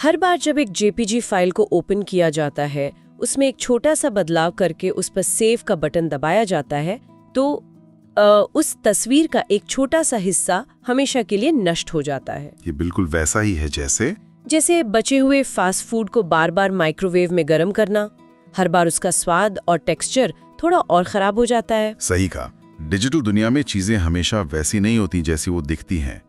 हर बार जब एक JPG file को ओपन किया जाता है, उसमें एक छोटा सा बदलाव करके उस पर सेव का बटन दबाया जाता है, तो उस तस्वीर का एक छोटा सा हिस्सा हमेशा के लिए नष्ट हो जाता है। ये बिल्कुल वैसा ही है जैसे बचे हुए फास्ट फूड को बार बार माइक्रोवेव में गर्म करना। हर बार उसका स्वाद और टेक्सचर थोड़ा और खराब हो जाता है। सही कहा। डिजिटल दुनिया में चीजें हमेशा वैसी नहीं होती जैसी वो दिखती हैं।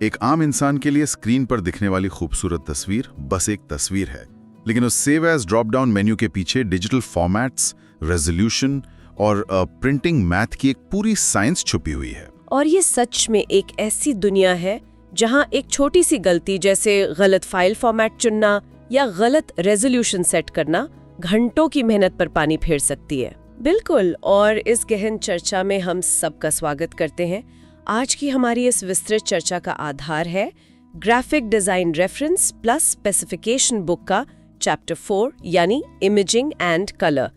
एक आम इंसान के लिए स्क्रीन पर दिखने वाली खूबसूरत तस्वीर बस एक तस्वीर है, लेकिन उस save as drop down menu के पीछे डिजिटल फॉर्मेट्स, रेजोल्यूशन और प्रिंटिंग मैथ की एक पूरी साइंस छुपी हुई है। और ये सच में एक ऐसी दुनिया है जहां एक छोटी सी गलती जैसे गलत फाइल फॉर्मेट चुनना या गलत रेजोल्यूशन सेट करना घंटों की मेहनत पर पानी फेर सकती है। बिल्कुल, और इस गहन चर्चा में हम सबका स्वागत करते हैं। आज की हमारी इस विस्तृत चर्चा का आधार है graphic design reference plus specification book का चैप्टर 4 यानी इमेजिंग एंड कलर।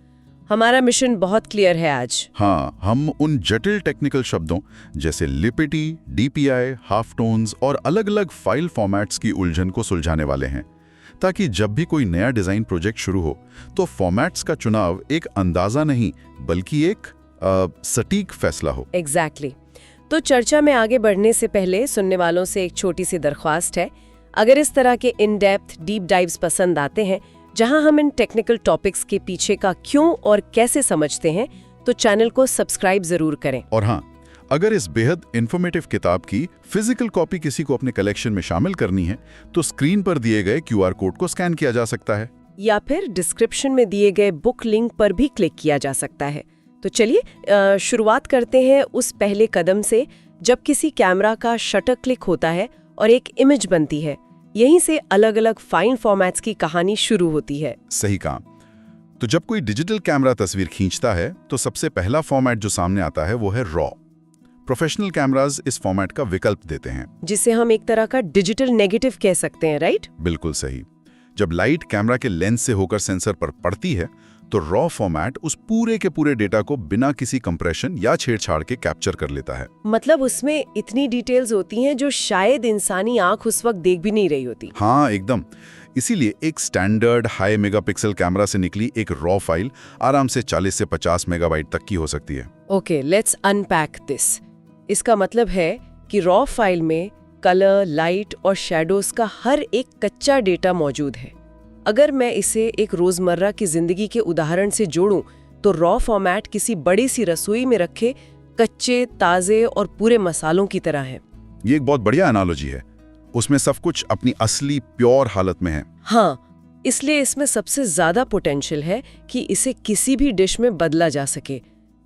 हमारा मिशन बहुत क्लियर है आज। हाँ, हम उन जटिल टेक्निकल शब्दों जैसे लिपिटी, डीपीआई, हाफ टोन्स और अलग-अलग फाइल फॉर्मेट्स की उलझन को सुलझाने वाले हैं, ताकि जब भी कोई नया डिजाइन प्रोजेक्ट शुरू हो तो फॉर्मेट्स का चुनाव एक अंदाजा नहीं बल्कि एक सटीक फैसला हो। एग्जैक्टली। तो चर्चा में आगे बढ़ने से पहले सुनने वालों से एक छोटी सी दरख्वास्त है। अगर इस तरह के इन डेप्थ डीप डाइव्स पसंद आते हैं जहां हम इन टेक्निकल टॉपिक्स के पीछे का क्यों और कैसे समझते हैं, तो चैनल को सब्सक्राइब जरूर करें। और हाँ, अगर इस बेहद इंफॉर्मेटिव किताब की फिजिकल कॉपी किसी को अपने कलेक्शन में शामिल करनी है तो स्क्रीन पर दिए गए QR कोड को स्कैन किया जा सकता है, या फिर डिस्क्रिप्शन में दिए गए बुक लिंक पर भी क्लिक किया जा सकता है। तो चलिए शुरुआत करते हैं उस पहले कदम से, जब किसी कैमरा का शटर क्लिक होता है और एक इमेज बनती है। यहीं से अलग अलग फाइन फॉर्मेट्स की कहानी शुरू होती है। सही कहा। तो जब कोई डिजिटल कैमरा तस्वीर खींचता है तो सबसे पहला फॉर्मेट जो सामने आता है वो है रॉ। प्रोफेशनल कैमराज इस फॉर्मेट का विकल्प देते हैं, जिसे हम एक तरह का डिजिटल नेगेटिव कह सकते हैं, राइट? बिल्कुल सही। जब लाइट कैमरा के लेंस से होकर सेंसर पर पड़ती है तो रॉ फॉर्मेट उस पूरे के पूरे डेटा को बिना किसी कंप्रेशन या छेड़छाड़ के कैप्चर कर लेता है। मतलब उसमें इतनी डिटेल्स होती हैं जो शायद इंसानी आंख उस वक्त देख भी नहीं रही होती। हाँ, एकदम। इसीलिए एक स्टैंडर्ड हाई मेगापिक्सल कैमरा से निकली एक रॉ फाइल आराम से 40 से 50 मेगाबाइट तक की हो सकती है। Okay, let's unpack this. इसका मतलब है कि रॉ फाइल में कलर, लाइट और शैडोज का हर एक कच्चा डेटा मौजूद है। अगर मैं इसे एक रोजमर्रा की जिंदगी के उदाहरण से जोड़ूं तो रॉ फॉर्मेट किसी बड़ी सी रसोई में रखे कच्चे, ताजे और पूरे मसालों की तरह है। ये एक बहुत बढ़िया एनालॉजी है। उसमें सब कुछ अपनी असली प्योर हालत में है। हाँ, इसलिए इसमें सबसे ज्यादा पोटेंशियल है कि इसे किसी भी डिश में बदला जा सके।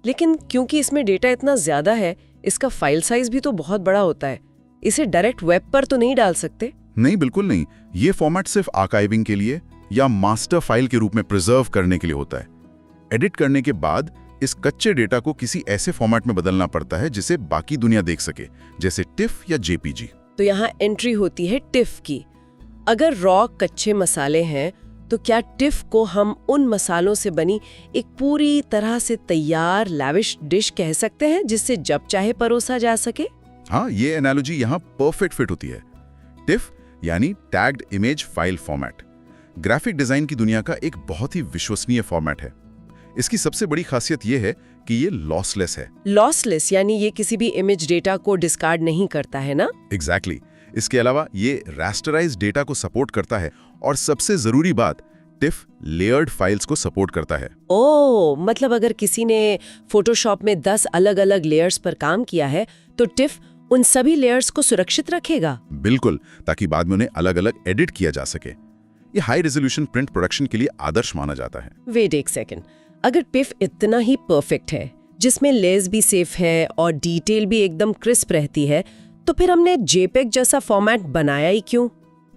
लेकिन क्योंकि इसमें डेटा इतना ज्यादा है, इसका फाइल साइज भी तो बहुत बड़ा होता है। इसे डायरेक्ट वेब पर तो नहीं डाल सकते। नहीं, बिल्कुल नहीं। ये फॉर्मेट सिर्फ आर्काइविंग के लिए या मास्टर फाइल के रूप में प्रिजर्व करने के लिए होता है। एडिट करने के बाद इस कच्चे डेटा को किसी ऐसे फॉर्मेट में बदलना पड़ता है जिसे बाकी दुनिया देख सके, जैसे टिफ या जेपीजी। तो यहाँ एंट्री होती है टिफ की। अगर रॉ कच्चे मसाले हैं तो क्या टिफ को हम उन मसालों से बनी एक पूरी तरह से तैयार लैविश डिश कह सकते हैं जिससे जब चाहे परोसा जा सके? हाँ, ये एनालॉजी यहाँ परफेक्ट फिट होती है। टिफ यानी tagged image file format graphic design की दुनिया का एक बहुत ही विश्वसनीय फॉर्मेट है। इसकी सबसे बड़ी खासियत यह है कि ये लॉसलेस है। लॉसलेस यानी ये किसी भी इमेज डेटा को डिस्कार्ड नहीं करता है ना? एग्जैक्टली। इसके अलावा ये रास्टराइज्ड डेटा को सपोर्ट करता है और सबसे जरूरी बात, टिफ लेयर्ड फाइल्स को सपोर्ट करता है। ओह, मतलब अगर किसी ने फोटोशॉप में 10 अलग-अलग लेयर्स पर काम किया है तो टिफ उन सभी लेयर्स को सुरक्षित रखेगा। बिल्कुल, ताकि बाद में उन्हें अलग-अलग एडिट किया जा सके। ये हाई रेजोल्यूशन प्रिंट प्रोडक्शन के लिए आदर्श माना जाता है। वेट एक सेकंड, अगर टिफ इतना ही परफेक्ट है, जिसमें लेयर्स भी सेफ है और डिटेल भी एकदम क्रिस्प रहती है, तो फिर हमने जेपेग जैसा फॉर्मेट बनाया ही क्यों?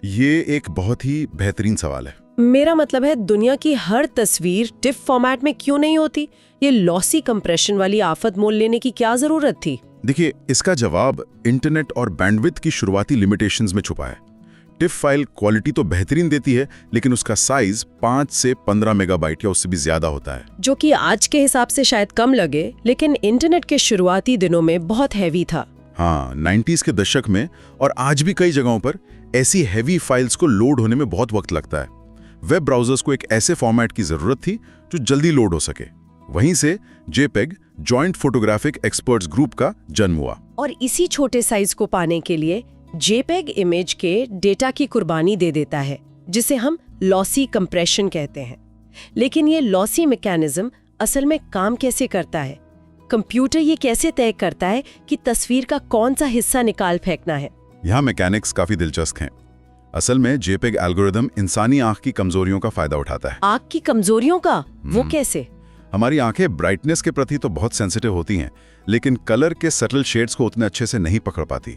ये एक बहुत ही बेहतरीन सवाल है। मेरा मतलब है, दुनिया की हर तस्वीर टिफ फॉर्मेट में क्यों नहीं होती? ये लॉसी कंप्रेशन वाली आफत मोल लेने की क्या जरूरत थी? देखिए, इसका जवाब इंटरनेट और बैंडविड्थ की शुरुआती लिमिटेशंस में छुपा है। टिफ फाइल क्वालिटी तो बेहतरीन देती है, लेकिन उसका साइज 5 से 15 मेगाबाइट या उससे भी ज्यादा होता है, जो कि आज के हिसाब से शायद कम लगे, लेकिन इंटरनेट के शुरुआती दिनों में बहुत हैवी था। हाँ, 90s के दशक में और आज भी कई जगहों पर ऐसी हैवी फाइल्स को लोड होने में बहुत वक्त लगता है। वेब ब्राउजर्स को एक ऐसे फॉर्मेट की जरूरत थी जो जल्दी लोड हो सके। वहीं से JPEG joint photographic experts group का जन्म हुआ। और इसी छोटे साइज को पाने के लिए जेपेग इमेज के डेटा की कुर्बानी दे देता है, जिसे हम लॉसी कंप्रेशन कहते हैं। लेकिन ये लॉसी मैकेनिज्म असल में काम कैसे करता है? कंप्यूटर ये कैसे तय करता है कि तस्वीर का कौन सा हिस्सा निकाल फेंकना है? यहाँ मैकेनिक्स काफी दिलचस्प हैं। असल में जेपेग एल्गोरिदम इंसानी आंख की कमजोरियों का फायदा उठाता है। आंख की कमजोरियों का? वो कैसे? हमारी आंखें ब्राइटनेस के प्रति तो बहुत सेंसिटिव होती हैं, लेकिन कलर के सटल शेड्स को उतने अच्छे से नहीं पकड़ पाती।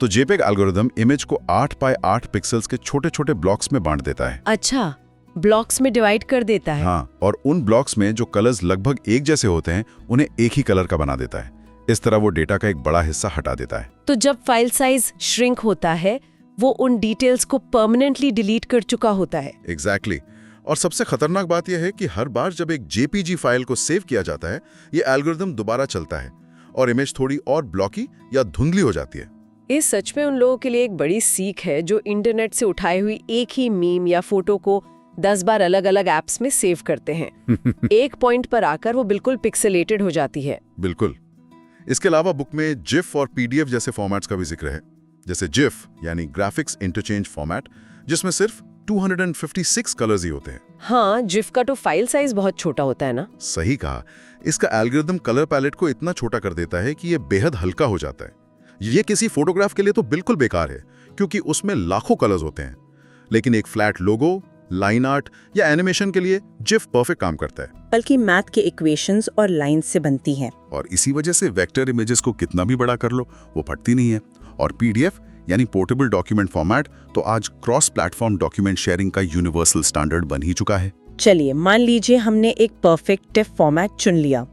तो जेपेग एल्गोरिदम इमेज को 8 बाय 8 पिक्सेल्स के छोटे छोटे ब्लॉक्स में बांट देता है। अच्छा, ब्लॉक्स में डिवाइड कर देता है। हाँ, और उन ब्लॉक्स में जो कलर्स लगभग एक जैसे होते हैं उन्हें एक ही कलर का बना देता है। इस तरह वो डेटा का एक बड़ा हिस्सा हटा देता है। तो जब फाइल साइज श्रिंक होता है, वो उन डिटेल्स को परमानेंटली डिलीट कर चुका होता है। एग्जैक्टली। और सबसे खतरनाक बात यह है कि हर बार जब एक जेपीजी फाइल को सेव किया जाता है, ये एल्गोरिदम दोबारा चलता है और इमेज थोड़ी और ब्लॉकी या धुंधली हो जाती है। ये सच में उन लोगों के लिए एक बड़ी सीख है जो इंटरनेट से उठाई हुई एक ही मीम या फोटो को 10 बार अलग अलग ऐप्स में सेव करते हैं। एक पॉइंट पर आकर वो बिल्कुल पिक्सेलेटेड हो जाती है। बिल्कुल। इसके अलावा बुक में जिफ और पीडीएफ जैसे फॉर्मेट्स का भी जिक्र है। जैसे जिफ यानी ग्राफिक्स इंटरचेंज फॉर्मेट, जिसमें सिर्फ 256 कलर्स ही होते हैं। हाँ, जिफ का तो फाइल साइज बहुत छोटा होता है ना? सही कहा। इसका एल्गोरिदम कलर पैलेट को इतना छोटा कर देता है कि ये बेहद हल्का हो जाता है। ये किसी फोटोग्राफ के लिए तो बिल्कुल बेकार है, क्योंकि उसमें लाखों कलर्स होते हैं। लेकिन एक फ्लैट लोगो, लाइन आर्ट या एनिमेशन के लिए जिफ परफेक्ट काम करता है। बल्कि मैथ के इक्वेशंस और लाइंस से बनती हैं। और इसी वजह से वेक्टर इमेजेस को कितना भी बड़ा कर लो, वो फटती नहीं है। और पीडीएफ यानी पोर्टेबल डॉक्यूमेंट फॉर्मेट तो आज क्रॉस प्लेटफॉर्म डॉक्यूमेंट शेयरिंग का यूनिवर्सल स्टैंडर्ड बन ही चुका है। चलिए मान लीजिए हमने एक परफेक्ट टिफ फॉर्मेट चुन लिया,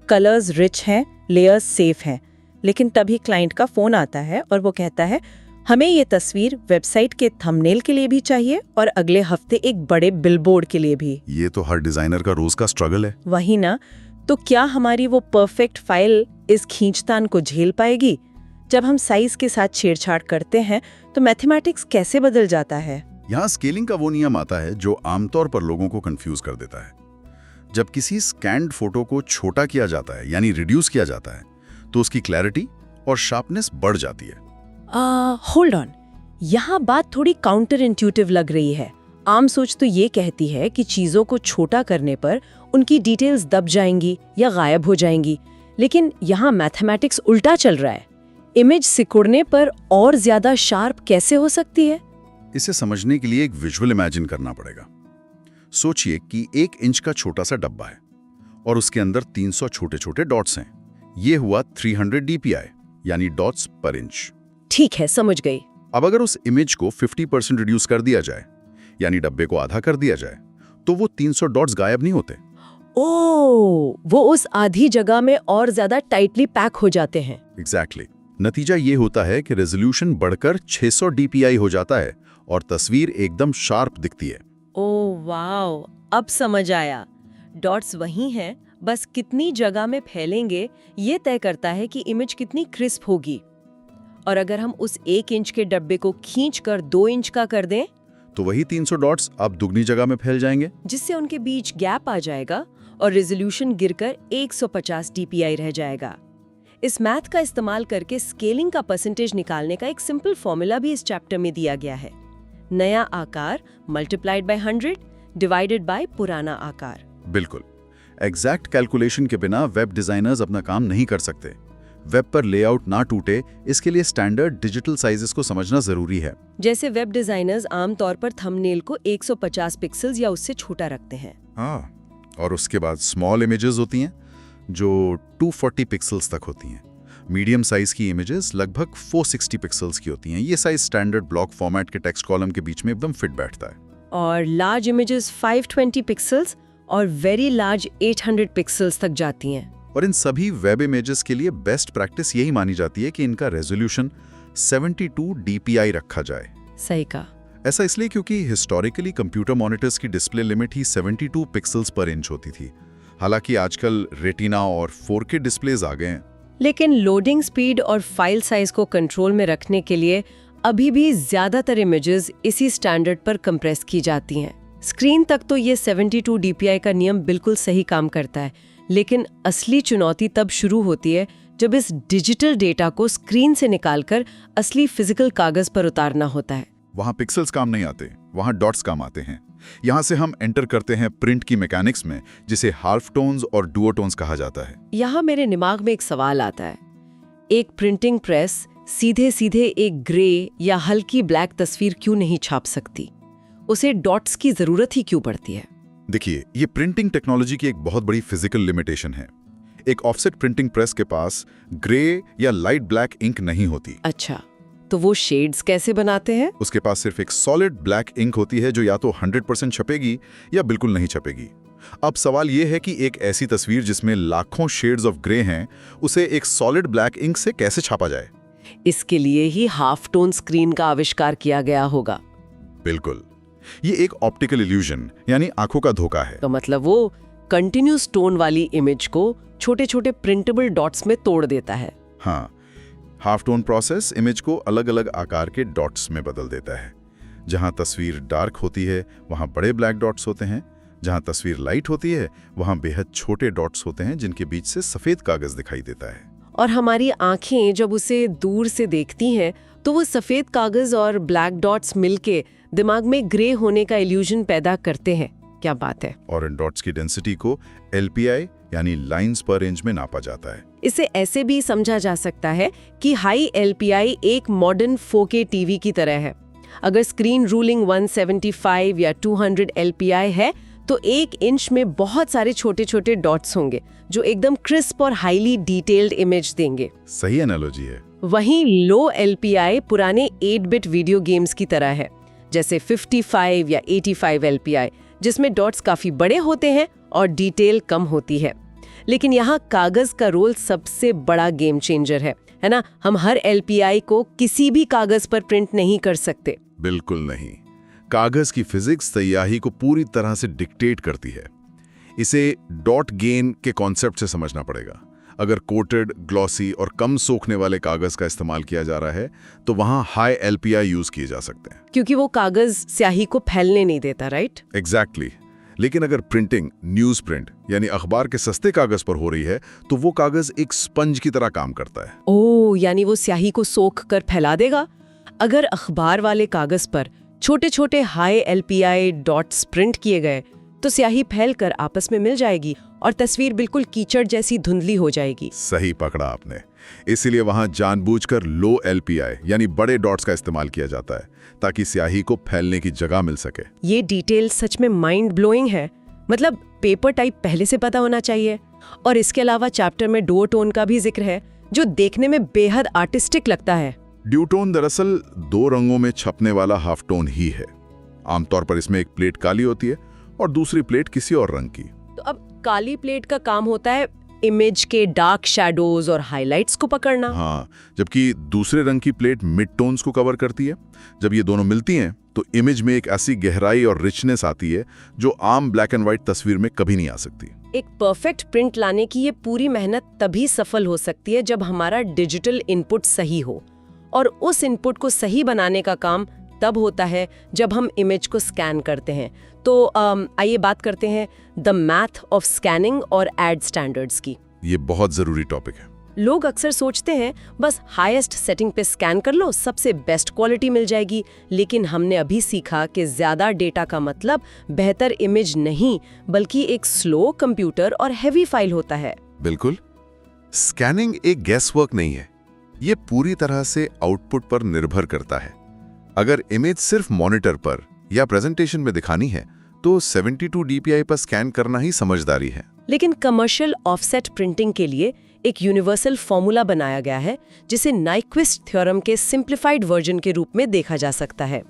कलर्स रिच हैं, लेयर्स सेफ हैं, लेकिन तभी क्लाइंट का फोन आता है और वो कहता है हमें ये तस्वीर वेबसाइट के थंबनेल के लिए भी चाहिए और अगले हफ्ते एक बड़े बिलबोर्ड के लिए भी। ये तो हर डिजाइनर का रोज का स्ट्रगल है। वही ना। तो क्या हमारी वो परफेक्ट फाइल इस खींचतान को झेल पाएगी? जब हम साइज के साथ छेड़छाड़ करते हैं तो मैथमेटिक्स कैसे बदल जाता है? यहाँ स्केलिंग का वो नियम आता है जो आमतौर पर लोगों को कंफ्यूज कर देता है। जब किसी स्कैन्ड फोटो को छोटा किया जाता है यानी रिड्यूस किया जाता है, तो उसकी क्लैरिटी और शार्पनेस बढ़ जाती है। होल्ड ऑन, यहाँ बात थोड़ी काउंटर इंट्यूटिव लग रही है। आम सोच तो ये कहती है कि चीजों को छोटा करने पर उनकी डिटेल्स दब जाएंगी या गायब हो जाएंगी, लेकिन यहाँ मैथमेटिक्स उल्टा चल रहा है। इमेज सिकुड़ने पर और ज्यादा शार्प कैसे हो सकती है? इसे समझने के लिए एक विजुअल इमेजिन करना पड़ेगा। सोचिए कि 1 इंच का छोटा सा डब्बा है और उसके अंदर 300 छोटे छोटे डॉट्स हैं। ये हुआ 300 DPI यानी डॉट्स पर इंच। ठीक है, समझ गई। अब अगर उस इमेज को 50% रिड्यूस कर दिया जाए यानी डब्बे को आधा कर दिया जाए, तो वो 300 डॉट्स गायब नहीं होते। ओह, वो उस आधी जगह में और ज्यादा टाइटली पैक हो जाते हैं। एग्जैक्टली। नतीजा ये होता है कि रेजोल्यूशन बढ़कर 600 DPI हो जाता है और तस्वीर एकदम शार्प दिखती है। ओह वाओ, अब समझ आया। डॉट्स वही हैं, बस कितनी जगह में फैलेंगे ये तय करता है कि इमेज कितनी क्रिस्प होगी। और अगर हम उस 1 इंच के डब्बे को खींचकर 2 इंच का कर दें, तो वही 300 डॉट्स अब दुगनी जगह में फैल जाएंगे, जिससे उनके बीच गैप आ जाएगा और रेजोल्यूशन गिरकर 150 DPI रह जाएगा। इस मैथ का इस्तेमाल करके स्केलिंग का परसेंटेज निकालने का एक सिंपल फॉर्मूला भी इस चैप्टर में दिया गया है। नया आकार मल्टीप्लाइड बाय 100 डिवाइडेड बाय पुराना आकार। बिल्कुल। एग्जैक्ट कैलकुलेशन के बिना वेब डिजाइनर्स अपना काम नहीं कर सकते। वेब पर लेआउट ना टूटे, इसके लिए स्टैंडर्ड डिजिटल साइजेस को समझना जरूरी है। जैसे वेब डिजाइनर्स आमतौर पर थंबनेल को 150 पिक्सेल्स या उससे छोटा रखते हैं। हाँ, और उसके बाद स्मॉल इमेजेस होती हैं जो 240 पिक्सेल्स तक होती हैं। मीडियम साइज की इमेजेस लगभग 460 पिक्सेल्स की होती हैं। ये साइज स्टैंडर्ड ब्लॉक फॉर्मेट के टेक्स्ट कॉलम के बीच में एकदम फिट बैठता है। और लार्ज इमेजेस 520 पिक्सेल्स और वेरी लार्ज 800 पिक्सेल्स तक जाती हैं। और इन सभी वेब इमेजेस के लिए बेस्ट प्रैक्टिस यही मानी जाती है कि इनका रेजोल्यूशन 72 DPI रखा जाए। सही कहा। ऐसा इसलिए क्योंकि हिस्टोरिकली कंप्यूटर मॉनिटर्स की डिस्प्ले लिमिट ही 72 पिक्सेल्स पर इंच होती थी। हालांकि आजकल रेटिना और 4K डिस्प्लेज आ गए हैं। लेकिन लोडिंग स्पीड और फाइल साइज को कंट्रोल में रखने के लिए अभी भी ज्यादातर इमेजेस इसी स्टैंडर्ड पर कंप्रेस की जाती हैं। स्क्रीन तक तो ये 72 DPI का नियम बिल्कुल सही काम करता है, लेकिन असली चुनौती तब शुरू होती है जब इस डिजिटल डेटा को स्क्रीन से निकालकर असली फिजिकल कागज पर उतारना होता है। वहाँ पिक्सेल्स काम नहीं आते, वहाँ डॉट्स काम आते हैं। यहाँ से हम एंटर करते हैं प्रिंट की मैकेनिक्स में, जिसे हाफ टोन्स और डुओटोन्स कहा जाता है। यहाँ मेरे दिमाग में एक सवाल आता है, एक प्रिंटिंग प्रेस सीधे सीधे एक ग्रे या हल्की ब्लैक तस्वीर क्यों नहीं छाप सकती? उसे डॉट्स की जरूरत ही क्यों पड़ती है? देखिए, ये प्रिंटिंग टेक्नोलॉजी की एक बहुत बड़ी फिजिकल लिमिटेशन है। एक ऑफसेट प्रिंटिंग प्रेस के पास ग्रे या लाइट ब्लैक इंक नहीं होती। अच्छा, तो वो शेड्स कैसे बनाते हैं? उसके पास सिर्फ एक सॉलिड ब्लैक इंक होती है जो या तो 100% छपेगी या बिल्कुल नहीं छपेगी। अब सवाल ये है कि एक ऐसी तस्वीर जिसमें लाखों शेड्स ऑफ ग्रे हैं, उसे एक सॉलिड ब्लैक इंक से कैसे छापा जाए? इसके लिए ही हाफ टोन स्क्रीन का आविष्कार किया गया होगा। बिल्कुल, ये एक ऑप्टिकल इल्यूजन यानी आंखों का धोखा है। तो मतलब वो कंटिन्यूस टोन वाली इमेज को छोटे छोटे प्रिंटेबल डॉट्स में तोड़ देता है। हाँ, हाफ टोन प्रोसेस इमेज को अलग अलग आकार के डॉट्स में बदल देता है। जहां तस्वीर डार्क होती है वहां बड़े ब्लैक डॉट्स होते हैं, जहां तस्वीर लाइट होती है वहां बेहद छोटे डॉट्स होते हैं जिनके बीच से सफेद कागज दिखाई देता है। और हमारी आंखें जब उसे दूर से देखती हैं तो वो सफेद कागज और ब्लैक डॉट्स मिलके दिमाग में ग्रे होने का इल्यूजन पैदा करते हैं। क्या बात है। और इन डॉट्स की डेंसिटी को LPI यानी लाइंस पर इंच में नापा जाता है। इसे ऐसे भी समझा जा सकता है कि हाई LPI एक मॉडर्न 4K टीवी की तरह है। अगर स्क्रीन रूलिंग 175 या 200 LPI है तो 1 इंच में बहुत सारे छोटे छोटे डॉट्स होंगे जो एकदम क्रिस्प और हाईली डिटेल्ड इमेज देंगे। सही एनालॉजी है। वहीं लो LPI पुराने 8-बिट वीडियो गेम्स की तरह है, जैसे 55 या 85 LPI, जिसमें डॉट्स काफी बड़े होते हैं और डिटेल कम होती है। लेकिन यहाँ कागज का रोल सबसे बड़ा गेम चेंजर है ना? हम हर LPI को किसी भी कागज पर प्रिंट नहीं कर सकते। बिल्कुल नहीं। कागज की फिजिक्स स्याही को पूरी तरह से डिक्टेट करती है। इसे डॉट गेन के कॉन्सेप्ट से समझना पड़ेगा। अगर कोटेड, ग्लॉसी और कम सोखने वाले कागज का इस्तेमाल किया जा रहा है तो वहां हाई LPI यूज किए जा सकते हैं, क्योंकि वो कागज स्याही को फैलने नहीं देता, राइट? एग्जैक्टली। लेकिन अगर प्रिंटिंग न्यूज प्रिंट यानी अखबार के सस्ते कागज पर हो रही है तो वो कागज एक स्पंज की तरह काम करता है। ओह, यानी वो स्याही को सोख कर फैला देगा। अगर अखबार वाले कागज पर छोटे छोटे हाई LPI डॉट्स प्रिंट किए गए तो स्याही फैलकर आपस में मिल जाएगी और तस्वीर बिल्कुल कीचड़ जैसी धुंधली हो जाएगी। सही पकड़ा आपने। इसीलिए वहां जानबूझकर लो LPI यानी बड़े डॉट्स का इस्तेमाल किया जाता है ताकि स्याही को फैलने की जगह मिल सके। ये डिटेल सच में माइंड ब्लोइंग है। मतलब पेपर टाइप पहले से पता होना चाहिए। और इसके अलावा चैप्टर में डुओटोन का भी जिक्र है जो देखने में बेहद आर्टिस्टिक लगता है। ड्यूटोन दरअसल 2 रंगों में छपने वाला हाफ टोन ही है। आमतौर पर इसमें एक प्लेट काली होती है और दूसरी प्लेट किसी और रंग की। तो अब काली प्लेट का काम होता है इमेज के डार्क शैडोज और हाइलाइट्स को पकड़ना। हाँ, जबकि दूसरे रंग की प्लेट मिड टोन्स को कवर करती है। जब ये दोनों मिलती हैं तो इमेज में एक ऐसी गहराई और रिचनेस आती है जो आम ब्लैक एंड व्हाइट तस्वीर में कभी नहीं आ सकती। एक परफेक्ट प्रिंट लाने की ये पूरी मेहनत तभी सफल हो सकती है जब हमारा डिजिटल इनपुट सही हो, और उस इनपुट को सही बनाने का काम तब होता है जब हम इमेज को स्कैन करते हैं। तो आइए बात करते हैं द मैथ ऑफ स्कैनिंग और एड स्टैंडर्ड्स की। ये बहुत जरूरी टॉपिक है। लोग अक्सर सोचते हैं बस हाईएस्ट सेटिंग पे स्कैन कर लो, सबसे बेस्ट क्वालिटी मिल जाएगी। लेकिन हमने अभी सीखा कि ज्यादा डेटा का मतलब बेहतर इमेज नहीं, बल्कि एक स्लो कंप्यूटर और हैवी फाइल होता है। बिल्कुल। स्कैनिंग एक गैस वर्क नहीं है, ये पूरी तरह से आउटपुट पर निर्भर करता है। अगर इमेज सिर्फ मॉनिटर पर या प्रेजेंटेशन में दिखानी है तो 72 DPI पर स्कैन करना ही समझदारी है। लेकिन कमर्शियल ऑफसेट प्रिंटिंग के लिए एक यूनिवर्सल फॉर्मूला बनाया गया है जिसे नाइक्विस्ट थ्योरम के सिंप्लीफाइड वर्जन के रूप में देखा जा सकता है।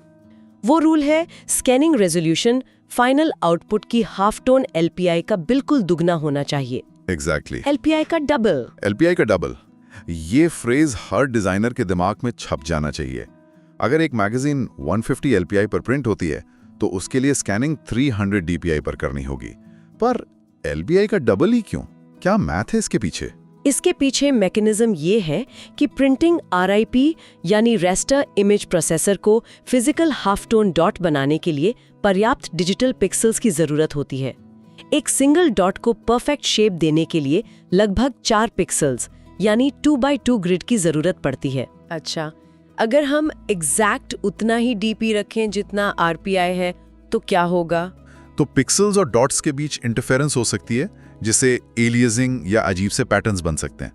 वो रूल है स्कैनिंग रेजोल्यूशन फाइनल आउटपुट की हाफ टोन LPI का बिल्कुल दुगना होना चाहिए। एग्जैक्टली। LPI का डबल। LPI का डबल। ये फ्रेज हर डिजाइनर के दिमाग में छप जाना चाहिए। अगर एक मैगजीन 150 LPI पर प्रिंट होती है तो उसके लिए स्कैनिंग 300 DPI पर करनी होगी। पर LPI का डबल ही क्यों? क्या मैथ है इसके पीछे? इसके पीछे मैकेनिज्म ये है कि प्रिंटिंग RIP यानी रेस्टर इमेज प्रोसेसर को फिजिकल हाफ टोन डॉट बनाने के लिए पर्याप्त डिजिटल पिक्सेल्स की जरूरत होती है। एक सिंगल डॉट को परफेक्ट शेप देने के लिए लगभग 4 पिक्सेल्स यानी 2x2 ग्रिड की जरूरत पड़ती है। अच्छा, अगर हम एग्जैक्ट उतना ही DP रखें जितना RPI है तो क्या होगा? तो पिक्सेल्स और डॉट्स के बीच इंटरफेरेंस हो सकती है, जिससे एलियासिंग या अजीब से पैटर्न्स बन सकते हैं।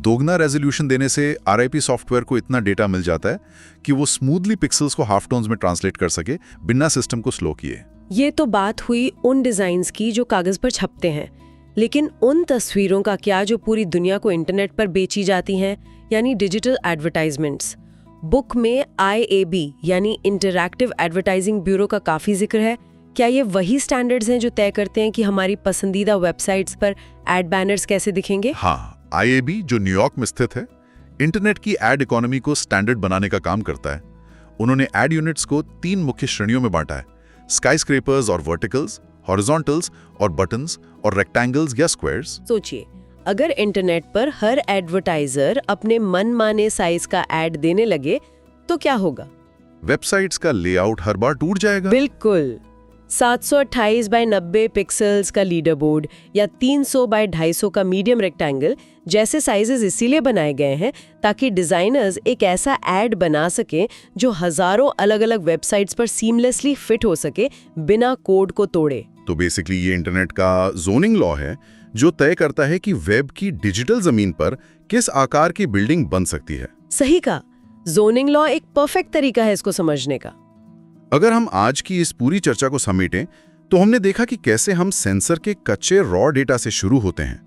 दोगुना रेजोल्यूशन देने से RIP सॉफ्टवेयर को इतना डेटा मिल जाता है कि वो स्मूथली पिक्सेल्स को हाफ टोन्स में ट्रांसलेट कर सके बिना सिस्टम को स्लो किए। ये तो बात हुई उन डिजाइन्स की जो कागज पर छपते हैं, लेकिन उन तस्वीरों का क्या जो पूरी दुनिया को इंटरनेट पर बेची जाती हैं, यानी डिजिटल एडवर्टाइजमेंट्स। बुक में IAB यानी इंटरैक्टिव एडवर्टाइजिंग ब्यूरो का काफी जिक्र है। क्या ये वही स्टैंडर्ड्स हैं जो तय करते हैं कि हमारी पसंदीदा वेबसाइट्स पर एड बैनर्स कैसे दिखेंगे? हाँ, IAB जो न्यूयॉर्क में स्थित है, इंटरनेट की एड इकोनॉमी को स्टैंडर्ड बनाने का काम करता है। उन्होंने एड यूनिट्स को 3 मुख्य श्रेणियों में बांटा है: स्काईस्क्रेपर्स और वर्टिकल्स, हॉरिजॉन्टल्स और बटन्स और रेक्टेंगल्स या स्क्वायर्स। सोचिए, अगर इंटरनेट पर हर एडवर्टाइजर अपने मनमाने साइज का एड देने लगे तो क्या होगा? वेबसाइट्स का लेआउट हर बार टूट जाएगा। बिल्कुल। 728 बाय 90 पिक्सेल्स का लीडर बोर्ड या 300 बाय 250 का मीडियम रेक्टेंगल जैसे साइजेस इसीलिए बनाए गए हैं ताकि डिजाइनर्स एक ऐसा एड बना सके जो हजारों अलग-अलग वेबसाइट्स पर सीमलेसली फिट हो सके बिना कोड को तोड़े। तो बेसिकली ये इंटरनेट का जोनिंग लॉ है जो तय करता है कि वेब की डिजिटल जमीन पर किस आकार की बिल्डिंग बन सकती है। सही कहा, जोनिंग लॉ एक परफेक्ट तरीका है इसको समझने का। अगर हम आज की इस पूरी चर्चा को समेटें तो हमने देखा कि कैसे हम सेंसर के कच्चे रॉ डेटा से शुरू होते हैं,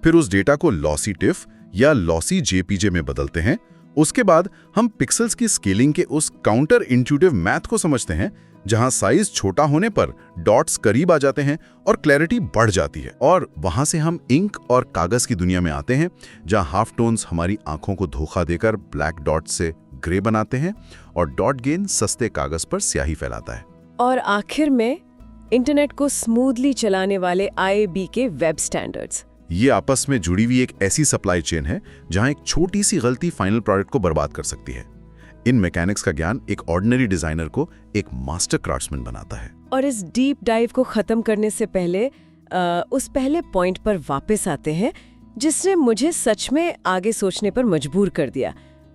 फिर उस डेटा को लॉसी टिफ या लॉसी JPG में बदलते हैं। उसके बाद हम पिक्सेल्स की स्केलिंग के उस काउंटर इंट्यूटिव मैथ को समझते हैं जहां साइज छोटा होने पर डॉट्स करीब आ जाते हैं और क्लैरिटी बढ़ जाती है, और वहां से हम इंक और कागज की दुनिया में आते हैं जहां हाफ टोन्स हमारी आंखों को धोखा देकर ब्लैक डॉट से ग्रे बनाते हैं और डॉट गेन सस्ते कागज पर स्याही फैलाता है। और आखिर में इंटरनेट को स्मूथली चलाने वाले IAB के वेब स्टैंडर्ड्स। ये आपस में जुड़ी हुई एक ऐसी सप्लाई चेन है जहां एक छोटी सी गलती फाइनल प्रोडक्ट को बर्बाद कर सकती है। इन मैकेनिक्स का ज्ञान एक ऑर्डिनरी डिजाइनर को एक मास्टर क्राफ्ट्समैन बनाता है। और इस डीप डाइव को खत्म करने से पहले उस पहले पॉइंट पर वापस आते हैं जिसने मुझे सच में आगे सोचने पर मजबूर कर दिया।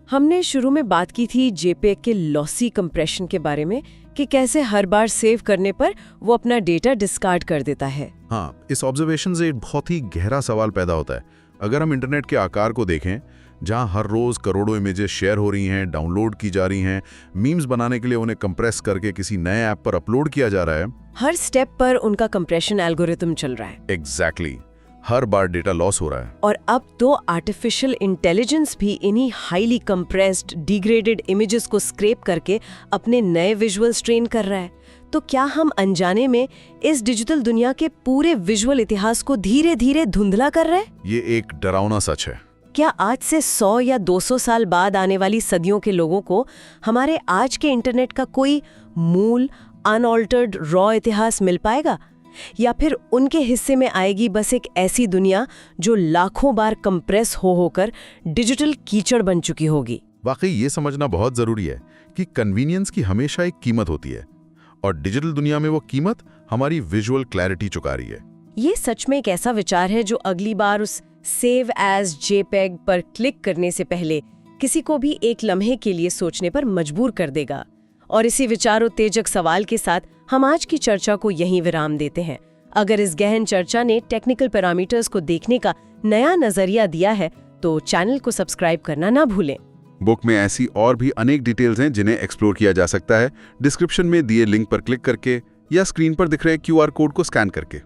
हमने शुरू में बात की थी JPEG के लॉसी कंप्रेशन के बारे में कि कैसे हर बार सेव करने पर वो अपना डेटा डिस्कार्ड कर देता है। हाँ, इस ऑब्जर्वेशन से एक बहुत ही गहरा सवाल पैदा होता है। अगर हम इंटरनेट के आकार को देखें, जहां हर रोज करोड़ों इमेजेस शेयर हो रही हैं, डाउनलोड की जा रही हैं, मीम्स बनाने के लिए उन्हें कंप्रेस करके किसी नए ऐप पर अपलोड किया जा रहा है, हर स्टेप पर उनका कंप्रेशन एल्गोरिथम चल रहा है। एग्जैक्टली, हर बार डेटा लॉस हो रहा है। और अब तो आर्टिफिशियल इंटेलिजेंस भी इन्हीं हाईली कंप्रेस्ड डिग्रेडेड इमेजेस को स्क्रैप करके अपने नए विजुअल्स ट्रेन कर रहा है। तो क्या हम अनजाने में इस डिजिटल दुनिया के पूरे विजुअल इतिहास को धीरे धीरे धुंधला कर रहे हैं? ये एक डरावना सच है। क्या आज से 100 या 200 साल बाद आने वाली सदियों के लोगों को हमारे आज के इंटरनेट का कोई मूल अनऑल्टर्ड रॉ इतिहास मिल पाएगा, या फिर उनके हिस्से में आएगी बस एक ऐसी दुनिया जो लाखों बार कंप्रेस हो होकर डिजिटल कीचड़ बन चुकी होगी? वाकई ये समझना बहुत जरूरी है कि कन्वीनियंस की हमेशा एक कीमत होती है, और डिजिटल दुनिया में वो कीमत हमारी विजुअल क्लैरिटी चुका रही है। ये सच में एक ऐसा विचार है जो अगली बार उस सेव एज JPEG पर क्लिक करने से पहले किसी को भी एक लम्हे के लिए सोचने पर मजबूर कर देगा। और इसी विचारोत्तेजक सवाल के साथ हम आज की चर्चा को यहीं विराम देते हैं। अगर इस गहन चर्चा ने टेक्निकल पैरामीटर्स को देखने का नया नजरिया दिया है तो चैनल को सब्सक्राइब करना ना भूलें। बुक में ऐसी और भी अनेक डिटेल्स हैं जिन्हें एक्सप्लोर किया जा सकता है डिस्क्रिप्शन में दिए लिंक पर क्लिक करके या स्क्रीन पर दिख रहे QR कोड को स्कैन करके।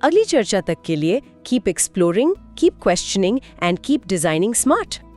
अगली चर्चा तक के लिए keep exploring, keep questioning and keep designing smart.